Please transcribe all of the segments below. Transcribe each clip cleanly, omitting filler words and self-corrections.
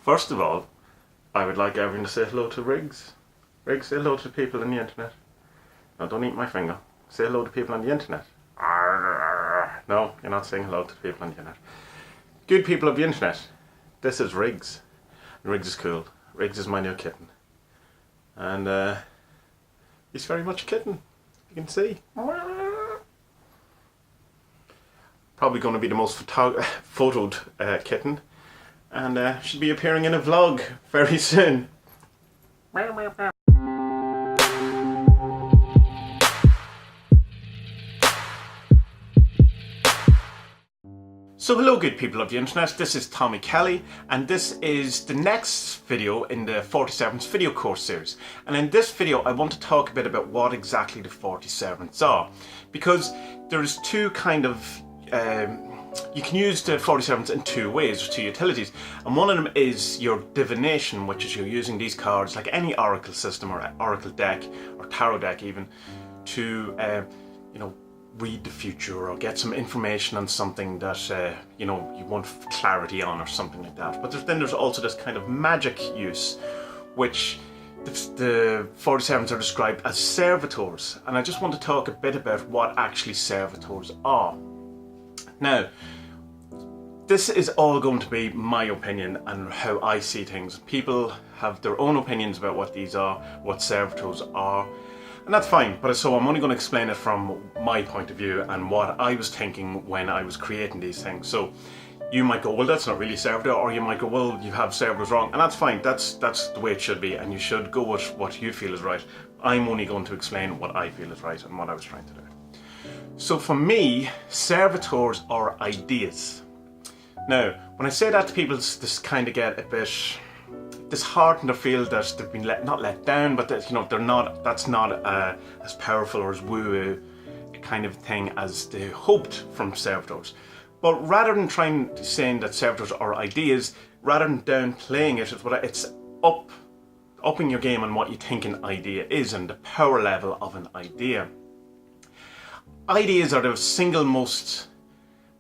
First of all, I would like everyone to say hello to Riggs. Riggs, say hello to people on the internet. No, don't eat my finger. Say hello to people on the internet. No, you're not saying hello to people on the internet. Good people of the internet, this is Riggs. Riggs is cool. Riggs is my new kitten. And he's very much a kitten, you can see. Probably going to be the most photoed kitten, and should be appearing in a vlog very soon. So hello good people of the internet, this is Tommy Kelly, and this is the next video in the 47s video course series. And in this video I want to talk a bit about what exactly the 47s are, because there's two kind of you can use the 47s in two ways, two utilities, and one of them is your divination, which is you're using these cards like any oracle system or oracle deck or tarot deck even to read the future or get some information on something that you want clarity on or something like that. But then there's also this kind of magic use, which the 47s are described as servitors, and I just want to talk a bit about what actually servitors are. Now, this is all going to be my opinion and how I see things. People have their own opinions about what these are, what servitors are, and that's fine. But so I'm only going to explain it from my point of view and what I was thinking when I was creating these things. So you might go, well, that's not really servitor, or you might go, well, you have servitors wrong, and that's fine. That's the way it should be, and you should go with what you feel is right. I'm only going to explain what I feel is right and what I was trying to do. So for me, servitors are ideas. Now, when I say that to people, this kind of get a bit disheartened or feel that they've been not let down, but that, they're not. That's not as powerful or as woo kind of thing as they hoped from servitors. But rather than saying that servitors are ideas, rather than downplaying it, it's upping your game on what you think an idea is and the power level of an idea. Ideas are the single most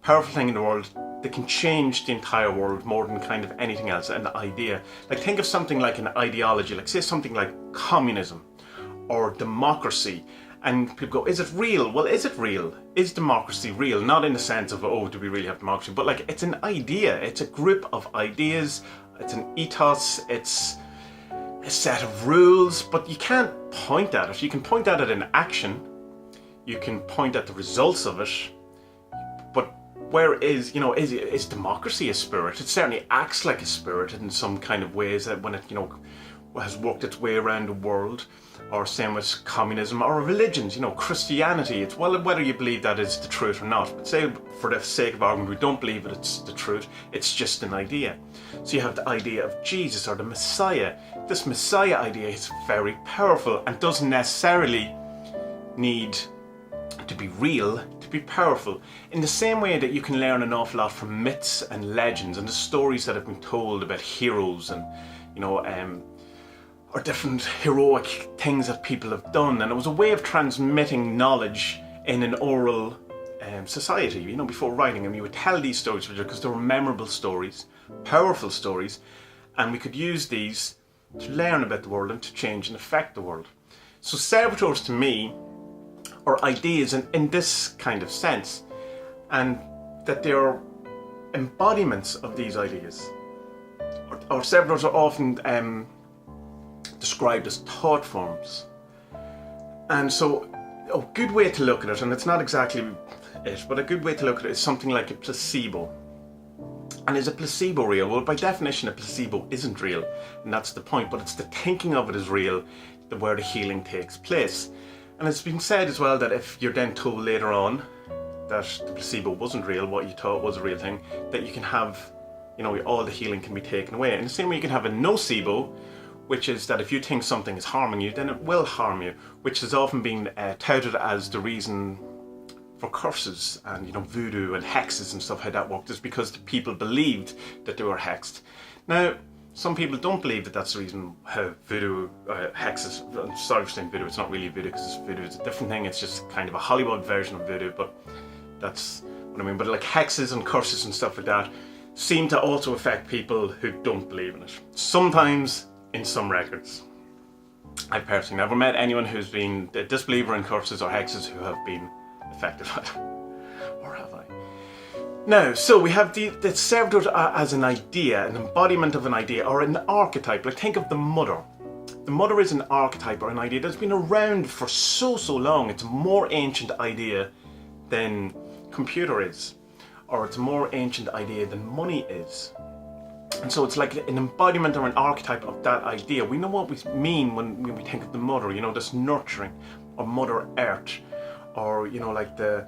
powerful thing in the world that can change the entire world more than kind of anything else. An idea, like think of something like an ideology, like say something like communism or democracy, and people go, is it real? Well, is it real? Is democracy real? Not in the sense of, oh, do we really have democracy? But like, it's an idea, it's a group of ideas, it's an ethos, it's a set of rules, but you can't point at it. You can point at it in action, you can point at the results of it, but where is democracy a spirit? It certainly acts like a spirit in some kind of ways that when it has worked its way around the world. Or same with communism or religions, Christianity. It's whether you believe that is the truth or not. But say for the sake of argument we don't believe that it's the truth, it's just an idea. So you have the idea of Jesus or the Messiah. This Messiah idea is very powerful and doesn't necessarily need to be real to be powerful, in the same way that you can learn an awful lot from myths and legends and the stories that have been told about heroes and or different heroic things that people have done. And it was a way of transmitting knowledge in an oral society, before writing, and we would tell these stories because they were memorable stories, powerful stories, and we could use these to learn about the world and to change and affect the world. So servitors to me are ideas in this kind of sense, and that they are embodiments of these ideas. Or servitors are often described as thought forms. And so a good way to look at it, and it's not exactly it, but a good way to look at it is something like a placebo. And is a placebo real? Well, by definition a placebo isn't real, and that's the point, but it's the thinking of it is real where the healing takes place. And it's been said as well that if you're then told later on that the placebo wasn't real, what you thought was a real thing, that you can have, all the healing can be taken away. In the same way you can have a nocebo, which is that if you think something is harming you, then it will harm you, which has often been touted as the reason for curses and voodoo and hexes and stuff, how that worked, is because the people believed that they were hexed. Now, some people don't believe that that's the reason how voodoo, hexes, I'm sorry for saying voodoo, it's not really voodoo because voodoo is a different thing, it's just kind of a Hollywood version of voodoo, but that's what I mean. But like hexes and curses and stuff like that, seem to also affect people who don't believe in it. Sometimes in some records. I've personally never met anyone who's been a disbeliever in curses or hexes who have been affected by it. Or have I? Now, so we have the servitors as an idea, an embodiment of an idea, or an archetype. Like, think of the mother. The mother is an archetype or an idea that's been around for so long. It's a more ancient idea than computer is, or it's a more ancient idea than money is. And so it's like an embodiment or an archetype of that idea. We know what we mean when we think of the mother, you know, this nurturing, or Mother Earth, or, you know, like the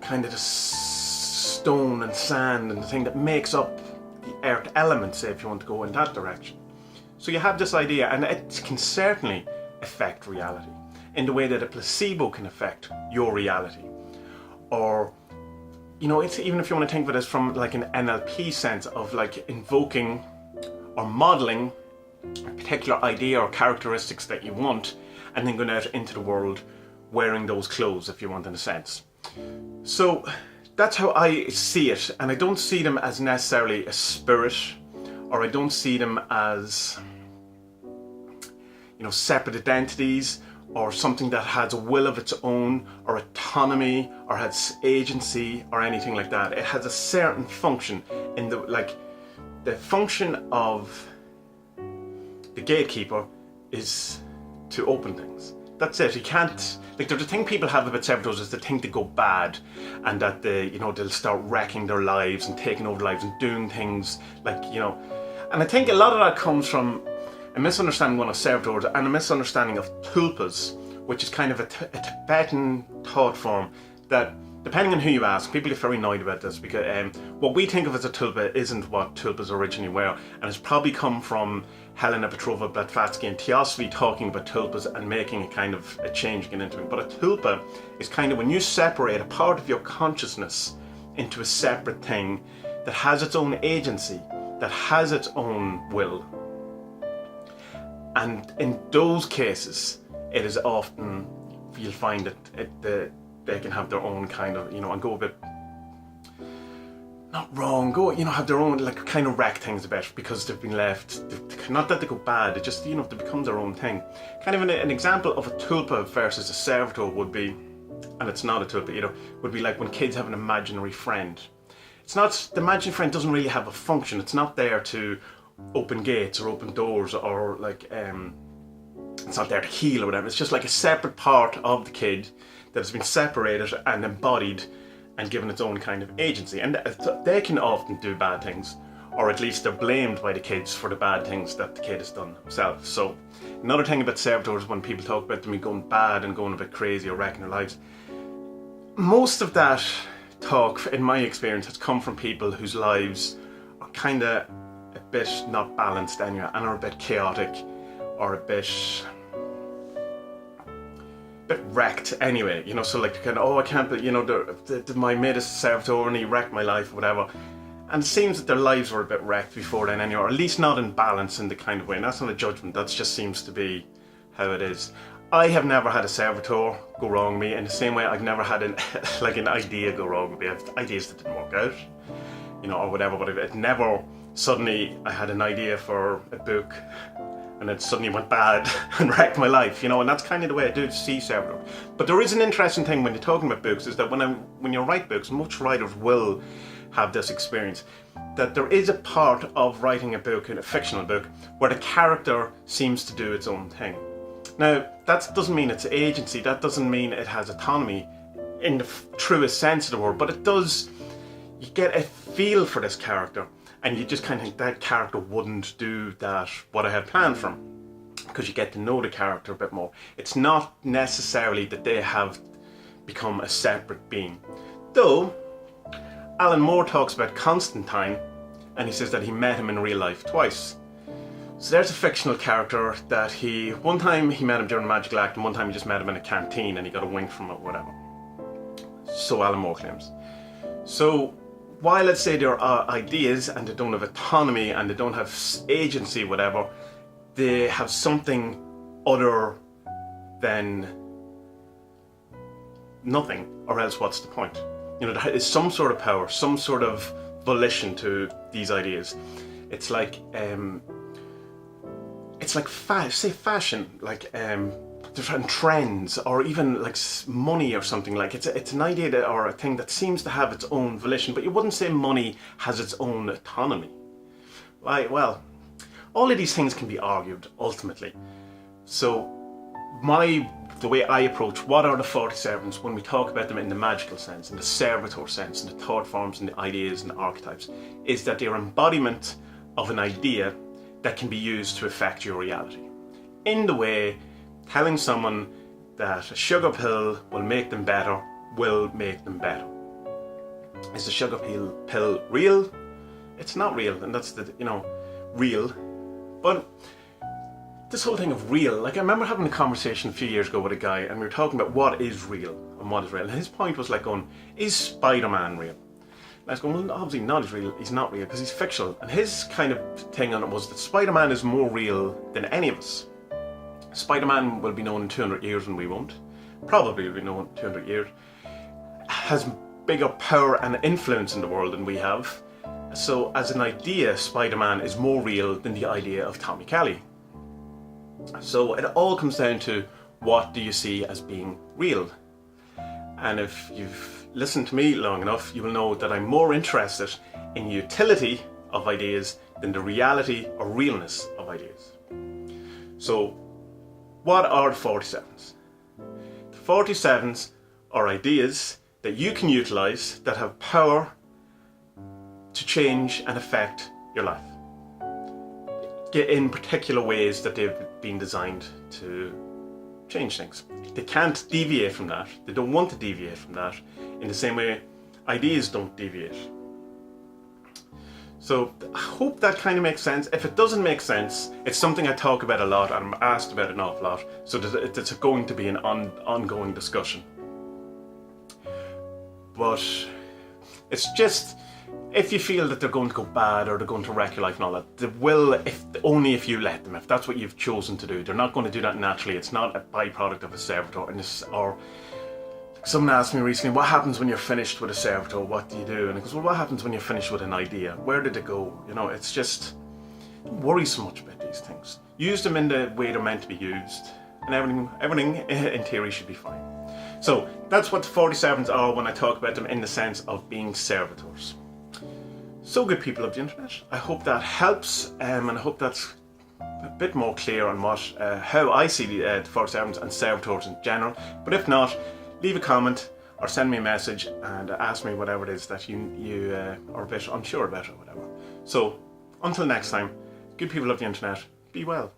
kind of the stone and sand and the thing that makes up the earth elements, if you want to go in that direction. So you have this idea, and it can certainly affect reality in the way that a placebo can affect your reality. Or, you know, it's even if you want to think of it as from like an NLP sense of like invoking or modeling a particular idea or characteristics that you want, and then going out into the world wearing those clothes, if you want, in a sense. So that's how I see it, and I don't see them as necessarily a spirit, or I don't see them as, you know, separate identities, or something that has a will of its own, or autonomy, or has agency, or anything like that. It has a certain function in the, like, the function of the gatekeeper is to open things. That's it. You can't, like, the thing people have about servitors is the thing to go bad, and that they, you know, they'll start wrecking their lives and taking over lives and doing things like, you know. And I think a lot of that comes from a misunderstanding of servitors and a misunderstanding of tulpas, which is kind of a Tibetan thought form that, depending on who you ask, people get very annoyed about this, because what we think of as a tulpa isn't what tulpas originally were, and it's probably come from Helena Petrovna Blavatsky and Theosophy talking about tulpas and making a kind of a change into it. But a tulpa is kind of when you separate a part of your consciousness into a separate thing that has its own agency, that has its own will. And in those cases, it is often, you'll find that they can have their own kind of, you know, and go a bit, not wrong, go, you know, have their own, like, kind of wreck things a bit because they've been left, not that they go bad, it just, you know, they become their own thing. Kind of an example of a tulpa versus a servitor would be, and it's not a tulpa, you know, would be like when kids have an imaginary friend. It's not, the imaginary friend doesn't really have a function, it's not there to open gates or open doors, or like it's not there to heal or whatever. It's just like a separate part of the kid that has been separated and embodied and given its own kind of agency, and they can often do bad things, or at least they're blamed by the kids for the bad things that the kid has done himself. So another thing about servitors, when people talk about them going bad and going a bit crazy or wrecking their lives, most of that talk, in my experience, has come from people whose lives are kind of a bit not balanced anyway, and are a bit chaotic, or a bit wrecked anyway, you know. So like, kind of, oh, I can't, but you know, my mate is a servitor and he wrecked my life or whatever, and it seems that their lives were a bit wrecked before then anyway, or at least not in balance in the kind of way, and that's not a judgment, that just seems to be how it is. I have never had a servitor go wrong with me, in the same way I've never had an idea go wrong with me. I have ideas that didn't work out, you know, or whatever, but it never, suddenly I had an idea for a book and it suddenly went bad and wrecked my life, you know, and that's kind of the way I do see servitor. But there is an interesting thing when you're talking about books, is that when you write books, most writers will have this experience, that there is a part of writing a book, a fictional book, where the character seems to do its own thing. Now, that doesn't mean it's agency, that doesn't mean it has autonomy in the truest sense of the word, but it does, you get a feel for this character, and you just kind of think that character wouldn't do that, what I had planned for him, because you get to know the character a bit more. It's not necessarily that they have become a separate being. Though, Alan Moore talks about Constantine, and he says that he met him in real life twice. So there's a fictional character that one time he met him during a magical act, and one time he just met him in a canteen and he got a wink from it, whatever. So Alan Moore claims. So while, let's say, there are ideas and they don't have autonomy and they don't have agency, whatever, they have something other than nothing, or else what's the point? You know, there is some sort of power, some sort of volition to these ideas. It's like say fashion, like different trends, or even like money or something. Like it's an idea or a thing that seems to have its own volition, but you wouldn't say money has its own autonomy. Right? Well, all of these things can be argued ultimately. So the way I approach what are the 47s when we talk about them in the magical sense, in the servitor sense, in the thought forms and the ideas and the archetypes, is that they're embodiment of an idea that can be used to affect your reality. In the way telling someone that a sugar pill will make them better will make them better. Is the sugar pill real? It's not real, and that's the, real. But this whole thing of real, like I remember having a conversation a few years ago with a guy, and we were talking about what is real and what is real. And his point was like going, is Spider-Man real? And I was going, well, obviously not real, he's not real because he's fictional. And his kind of thing on it was that Spider-Man is more real than any of us. Spider-Man will be known in 200 years and we won't. Probably will be known in 200 years. Has bigger power and influence in the world than we have. So as an idea, Spider-Man is more real than the idea of Tommy Kelly. So it all comes down to what do you see as being real? And if you've listened to me long enough, you will know that I'm more interested in utility of ideas than the reality or realness of ideas. So what are the 47s? The 47s are ideas that you can utilize that have power to change and affect your life in particular ways that they've been designed to change things. They can't deviate from that. They don't want to deviate from that in the same way ideas don't deviate. So I hope that kind of makes sense. If it doesn't make sense, it's something I talk about a lot and I'm asked about an awful lot, so it's going to be an ongoing discussion. But it's just, if you feel that they're going to go bad or they're going to wreck your life and all that, they will, only if you let them, if that's what you've chosen to do. They're not going to do that naturally. It's not a byproduct of a servitor. Or someone asked me recently, what happens when you're finished with a servitor? What do you do? And it goes, well, what happens when you're finished with an idea? Where did it go? It's just, don't worry so much about these things. Use them in the way they're meant to be used, and everything in theory should be fine. So that's what the 47s are when I talk about them in the sense of being servitors. So good people of the internet, I hope that helps, and I hope that's a bit more clear on how I see the 47s and servitors in general. But if not, leave a comment or send me a message and ask me whatever it is that you are a bit unsure about or whatever. So until next time, good people of the internet, be well.